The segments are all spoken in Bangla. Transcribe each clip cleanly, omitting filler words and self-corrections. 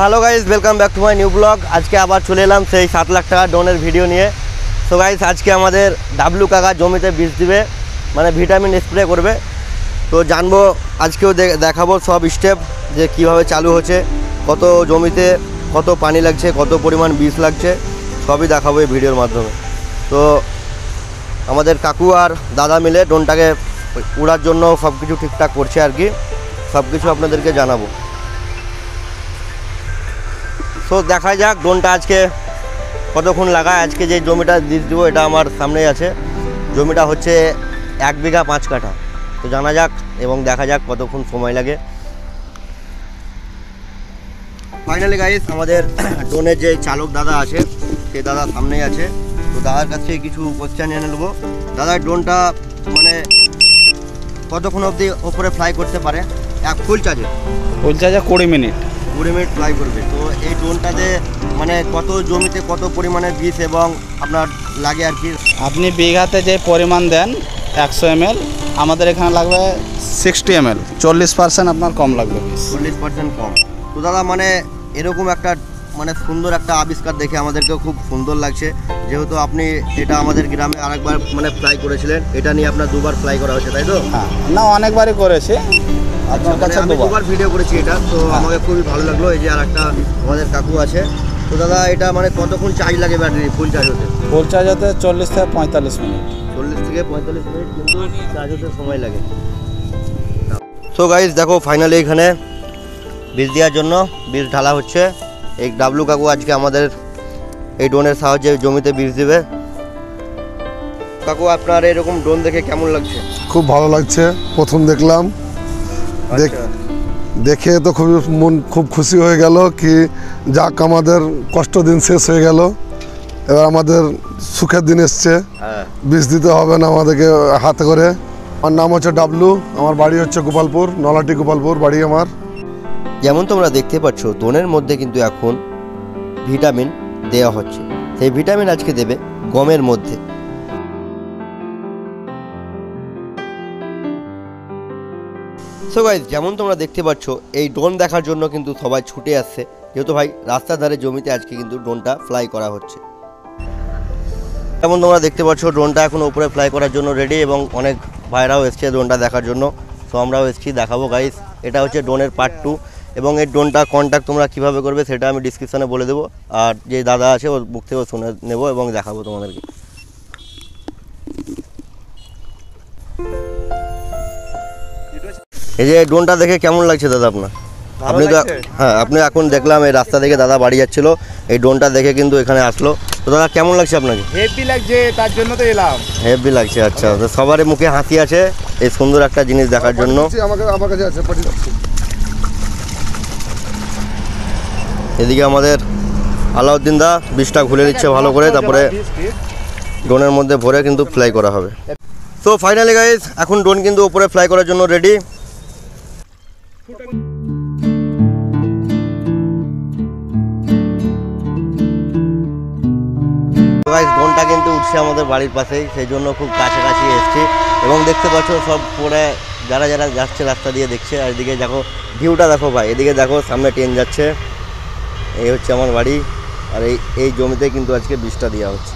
Hello guys, welcome back to my new blog. আজকে আবার চলে এলাম সেই 7 লাখ টাকা ড্রোনের ভিডিও নিয়ে। সো গাইজ, আজকে আমাদের ডাবলু কাকা জমিতে বীজ দিবে, মানে ভিটামিন স্প্রে করবে। তো জানবো, আজকেও দেখাবো সব স্টেপ যে কিভাবে চালু হচ্ছে, কত জমিতে কত পানি লাগছে, কত পরিমাণ বীজ লাগছে, সবই দেখাবো এই ভিডিওর মাধ্যমে। তো আমাদের কাকু আর দাদা মিলে ড্রোনটাকে উড়ার জন্য সব কিছু ঠিকঠাক করছে আর কি, সব কিছু আপনাদেরকে জানাবো। তো দেখা যাক ড্রোনটা আজকে কতক্ষণ লাগায়। আজকে যে জমিটা বীজ দেবো এটা আমার সামনেই আছে, জমিটা হচ্ছে 1 বিঘা 5 কাঠা। তো জানা যাক এবং দেখা যাক কতক্ষণ সময় লাগে। ফাইনালি গাইস, আমাদের ড্রোনের যে চালক দাদা আছে সেই দাদা সামনেই আছে। তো দাদার কাছ থেকে কিছু কোশ্চেন নিয়ে নেবো। দাদা, ড্রোনটা মানে কতক্ষণ অবধি ওপরে ফ্লাই করতে পারে? ফুল চার্জে 20 মিনিট ফ্লাই করবে। তো এই ড্রোনটাতে মানে কত জমিতে কত পরিমাণে বীজ এবং আপনার লাগে আর কি? আপনি বিঘাতে যে পরিমাণ দেন 100 ml, আমাদের এখানে লাগবে 60 ml, 40% আপনার কম লাগবে। 40% কম। তো দাদা, মানে এরকম একটা মানে সুন্দর একটা আবিষ্কার দেখে আমাদেরকেও খুব সুন্দর লাগছে, যেহেতু আপনি এটা আমাদের গ্রামে আরেকবার মানে ফ্লাই করেছিলেন, এটা নিয়ে আপনার 2বার ফ্লাই করা হয়েছে, তাই তো? হ্যাঁ, না অনেকবারই করেছে। আপনার কাছে আমি 2বার ভিডিও করেছি এটা, তো আমাকে খুবই ভালো লাগলো। এই যে আর একটা আমাদের কাকু আছে। তো দাদা, এটা মানে কতক্ষণ চার্জ লাগে ব্যাটারি ফুল চার্জ হতে? ফুল চার্জ হতে 40 থেকে 45 মিনিট। 40 থেকে 45 মিনিট কিন্তু চার্জ হতে সময় লাগে। সো গাইস, দেখো ফাইনালি এখানে বীজ দেওয়ার জন্য বীজ ঢালা হচ্ছে। এই ডাবলু কাকু আজকে আমাদের এই ড্রোনের সাহায্যে জমিতে বীজ দেবে। কাকু, আপনার এরকম ড্রোন দেখে কেমন লাগছে? খুব ভালো লাগছে, প্রথম দেখলাম। দেখে তো মন খুব খুশি হয়ে গেল কি যাক, আমাদের কষ্ট দিন শেষ হয়ে গেল, এবার আমাদের সুখের দিন এসছে। বীজ দিতে হবে না আমাদেরকে হাতে করে। আমার নাম হচ্ছে ডাবলু, আমার বাড়ি হচ্ছে গোপালপুর, নলাটি গোপালপুর বাড়ি আমার। যেমন তোমরা দেখতে পাচ্ছ, ড্রোনের মধ্যে কিন্তু এখন ভিটামিন দেওয়া হচ্ছে। সেই ভিটামিন আজকে দেবে গমের মধ্যে। সো গাইস, যেমন তোমরা দেখতে পাচ্ছ, এই ড্রোন দেখার জন্য কিন্তু সবাই ছুটে আসছে, যেহেতু ভাই রাস্তার ধারে জমিতে আজকে কিন্তু ড্রোনটা ফ্লাই করা হচ্ছে। যেমন তোমরা দেখতে পাচ্ছ, ড্রোনটা এখন উপরে ফ্লাই করার জন্য রেডি এবং অনেক ভাইরাও এসছে ড্রোনটা দেখার জন্য। সো আমরাও এসেছি, দেখাবো গাইস। এটা হচ্ছে ড্রোনের পার্ট 2 এবং এই ড্রোনটা কন্ট্যাক্ট তোমরা কীভাবে করবে সেটা আমি ডিসক্রিপশানে বলে দেবো, আর যে দাদা আছে ওর বুক থেকেও শুনে নেবো এবং দেখাবো তোমাদেরকে। এই যে ড্রোনটা দেখে কেমন লাগছে দাদা আপনার? আপনি তো আপনি এখন দেখলাম এই রাস্তা থেকে দাদা বাড়ি যাচ্ছিল, এই ড্রোনটা দেখে কিন্তু এখানে আসলো। তো দাদা, কেমন লাগছে আপনাকে? হেভি লাগছে, তার জন্য তো এলাম। হেভি লাগছে, আচ্ছা। তো সবারই মুখে হাসি আছে এই সুন্দর একটা জিনিস দেখার জন্য। এদিকে আমাদের আলাউদ্দিন দা বীজটা খুলে দিচ্ছে ভালো করে, তারপরে ড্রোনের মধ্যে ভরে কিন্তু ফ্লাই করা হবে। তো ফাইনালি গাইস, এখন ড্রোন কিন্তু উপরে ফ্লাই করার জন্য রেডি। ড্রোনটা কিন্তু উঠছে আমাদের বাড়ির পাশেই, সেই জন্য খুব কাছাকাছি এসছি এবং দেখতে পাচ্ছ সব পরে যারা যারা যাচ্ছে রাস্তা দিয়ে দেখছে। আর এদিকে দেখো ভিউটা দেখো ভাই, এদিকে দেখো সামনে ট্রেন যাচ্ছে। এই হচ্ছে আমার বাড়ি, আর এই জমিতে কিন্তু আজকে বীজটা দেওয়া হচ্ছে।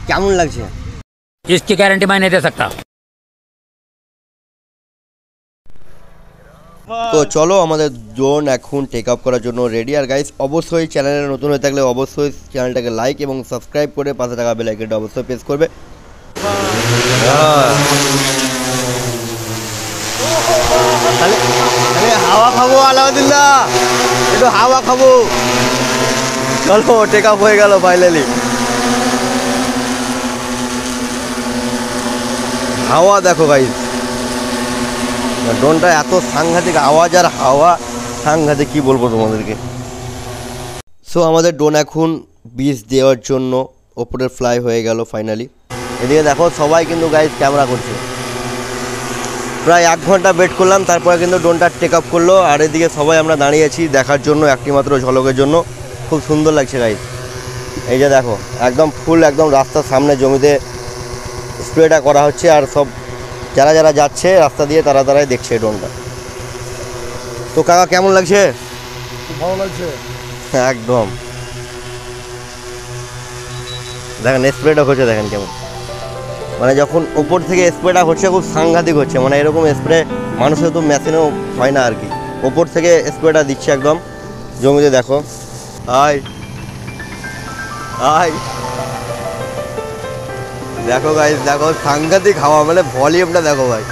কেমন লাগছে? इसकी गारंटी मैं नहीं दे सकता। তো চলো, আমাদের ড্রোন এখন টেক আপ করার জন্য রেডি। আর গাইস, অবশ্যই চ্যানেলে নতুন হয়ে থাকলে অবশ্যই চ্যানেলটাকে লাইক এবং সাবস্ক্রাইব করে পাশে থাকা বেল আইকনটা অবশ্যই প্রেস করবে। হাওয়া খাবো আলাউদ্দিন দা, একটু হাওয়া খাবো। চলো, টেক আপ হয়ে গেল ফাইনালি। হাওয়া দেখো গাইস, ড্রোনটা এত সাংঘাতিক আওয়াজ আর হাওয়া সাংঘাতিক, কি বলবো তোমাদেরকে। সো আমাদের ড্রোন এখন বীজ দেওয়ার জন্য ওপরে ফ্লাই হয়ে গেল ফাইনালি। এদিকে দেখো সবাই কিন্তু গাইস ক্যামেরা করছে। প্রায় 1 ঘন্টা ওয়েট করলাম, তারপরে কিন্তু ড্রোনটা টেক আপ করলো। আর এদিকে সবাই আমরা দাঁড়িয়েছি দেখার জন্য, একটি মাত্র ঝলকের জন্য। খুব সুন্দর লাগছে গাইস। এই যে দেখো একদম ফুল, একদম রাস্তার সামনে জমিতে স্প্রেটা করা হচ্ছে, আর সব যারা যারা যাচ্ছে রাস্তা দিয়ে তারাই দেখছে ড্রোনটা। তো কাকা কেমন লাগছে? ভালো লাগছে একদম। দেখেন স্প্রেটা হচ্ছে, দেখেন কেমন, মানে যখন ওপর থেকে স্প্রেটা হচ্ছে খুব সাংঘাতিক হচ্ছে, মানে এরকম স্প্রে মানুষের তো মেশিনেও হয় না আর কি। ওপর থেকে স্প্রেটা দিচ্ছে একদম জমিতে। দেখো হাই হাই, দেখো গাইস, দেখো সাংঘাতিক হাওয়া, মানে ভলিউমটা দেখো ভাই।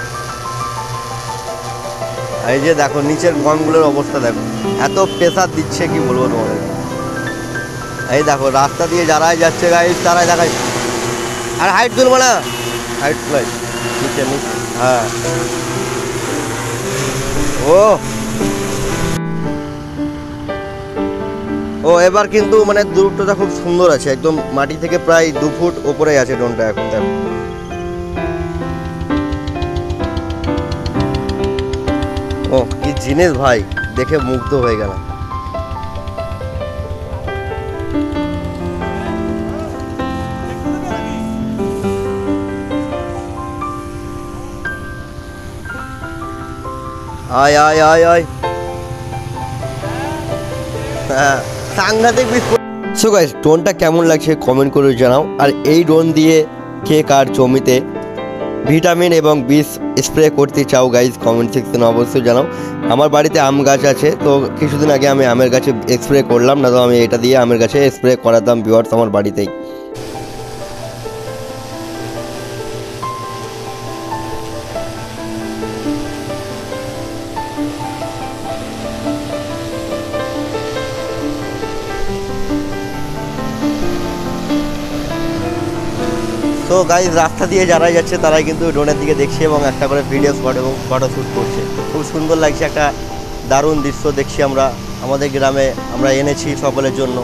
এই যে দেখো নিচের গমগুলোর অবস্থা দেখো, এত প্রেসার দিচ্ছে কি বলবো তোমাদের। এই দেখো রাস্তা দিয়ে যারাই যাচ্ছে গাইস তারাই দেখায়। আর হাইট তুলবো না, হাইট তুলাই নিচে নিচে। হ্যাঁ ও এবার কিন্তু মানে দূরত্বটা খুব সুন্দর আছে, একদম মাটি থেকে প্রায় 2 ফুট ওপরে আছে ড্রোনটা এখন। দেখো ও কি জিনিস ভাই, দেখে মুগ্ধ হয়ে গেলাম। আয় আয় আয় আয়, হ্যাঁ সাংঘাতিক বিস্ফোরণ। সো গাইস ড্রোনটা কেমন লাগছে কমেন্ট করে জানাও। আর এই ড্রোন দিয়ে কে কার জমিতে ভিটামিন এবং বিষ স্প্রে করতে চাও গাইস কমেন্ট সেকশনে অবশ্যই জানাও। আমার বাড়িতে আম গাছ আছে, তো কিছুদিন আগে আমি আমের গাছে স্প্রে করলাম, না তো আমি এটা দিয়ে আমের গাছে স্প্রে করাতাম ভিউয়ার্স আমার বাড়িতেই। তো গাইজ রাস্তা দিয়ে যারাই যাচ্ছে তারাই কিন্তু ড্রোনের দিকে দেখছে এবং একটা করে ভিডিও স্পট এবং ফটো শ্যুট করছে। খুব সুন্দর লাগছে, একটা দারুণ দৃশ্য দেখছি আমরা আমাদের গ্রামে, আমরা এনেছি সকলের জন্য।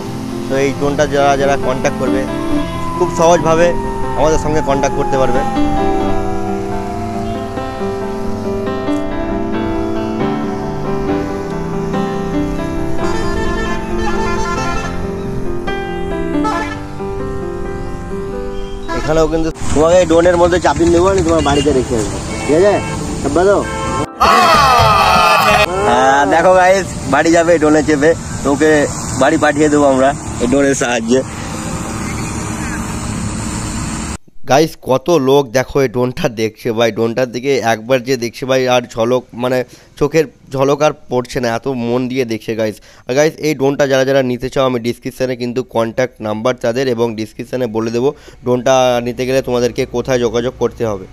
তো এই ড্রোনটা যারা যারা কন্ট্যাক্ট করবে খুব সহজভাবে আমাদের সঙ্গে কন্ট্যাক্ট করতে পারবে। এখানেও কিন্তু তোমাকে ড্রোনের মধ্যে চাপিয়ে নেবো, আমি তোমার বাড়িতে রেখে দেবো, ঠিক আছে? বলো হ্যাঁ দেখো গাইস বাড়ি যাবে ড্রোনে চেপে, তোকে বাড়ি পাঠিয়ে দেবো আমরা এই ড্রোনের সাহায্যে। গাইস কত লোক দেখো এই ড্রোনটা দেখছে ভাই, ড্রোনটার দিকে একবার যে দেখছে ভাই আর ঝলক, মানে চোখের ঝলক আর পড়ছে না, এত মন দিয়ে দেখছে গাইস। আর গাইস এই ড্রোনটা যারা যারা নিতে চাও আমি ডিসক্রিপশানে কিন্তু কন্ট্যাক্ট নাম্বার তাদের এবং ডিসক্রিপশানে বলে দেবো ড্রোনটা নিতে গেলে তোমাদেরকে কোথায় যোগাযোগ করতে হবে।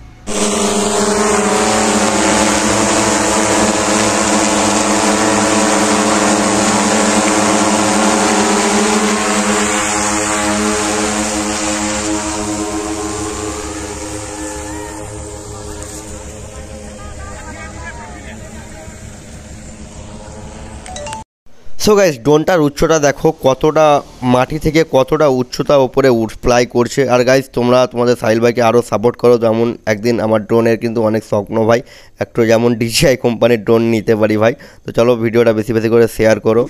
সো গাইস ড্রোনটার উচ্চতা দেখো কতটা, মাটি থেকে কতটা উচ্চতা উপরে ফ্লাই করছে। আর গাইস তোমরা তোমাদের সাহিল ভাইকে আরও সাপোর্ট করো, যেমন একদিন আমার ড্রোনের কিন্তু অনেক স্বপ্ন ভাই, একটু যেমন DJI কোম্পানির ড্রোন নিতে পারি ভাই। তো চলো ভিডিওটা বেশি বেশি করে শেয়ার করো।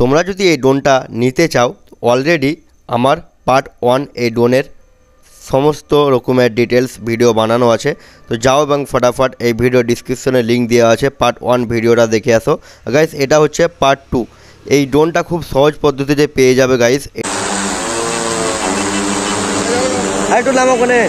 তোমরা যদি এই ড্রোনটা নিতে চাও অলরেডি আমার পার্ট 1 এই ড্রোনের সমস্ত রকমের ডিটেলস ভিডিও বানানো আছে, তো যাও এবং ফটাফট এই ভিডিও ডিসক্রিপশনে লিঙ্ক দেওয়া আছে, পার্ট 1 ভিডিওটা দেখে আসো গাইস। এটা হচ্ছে পার্ট 2। এই ড্রোনটা খুব সহজ পদ্ধতিতে পেয়ে যাবে গাইস। একটু নাম ওখানে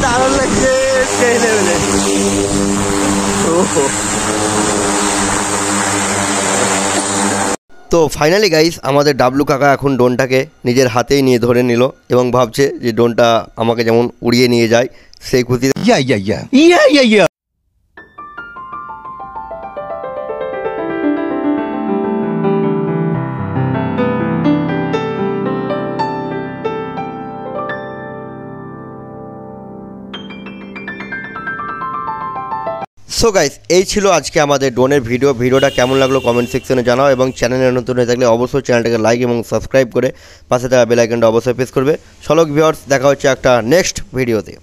দারুণ লাগছে সেই লেভেলে। তো ফাইনালি গাইস আমাদের ডাবলু কাকা এখন ড্রোনটাকে নিজের হাতেই নিয়ে ধরে নিল এবং ভাবছে যে ড্রোনটা আমাকে যেমন উড়িয়ে নিয়ে যায় সেই খুশি। সো গাইস, এই ছিল আজকে আমাদের ড্রোনের ভিডিওটা কেমন লাগলো কমেন্ট সেকশনে জানাও, এবং চ্যানেলে নতুন হয়ে থাকলে অবশ্যই চ্যানেলটাকে লাইক এবং সাবস্ক্রাইব করে পাশে থাকা বেল আইকনটা অবশ্যই প্রেস করবে। চলো ভিউয়ার্স, দেখা হচ্ছে একটা নেক্সট ভিডিওতে।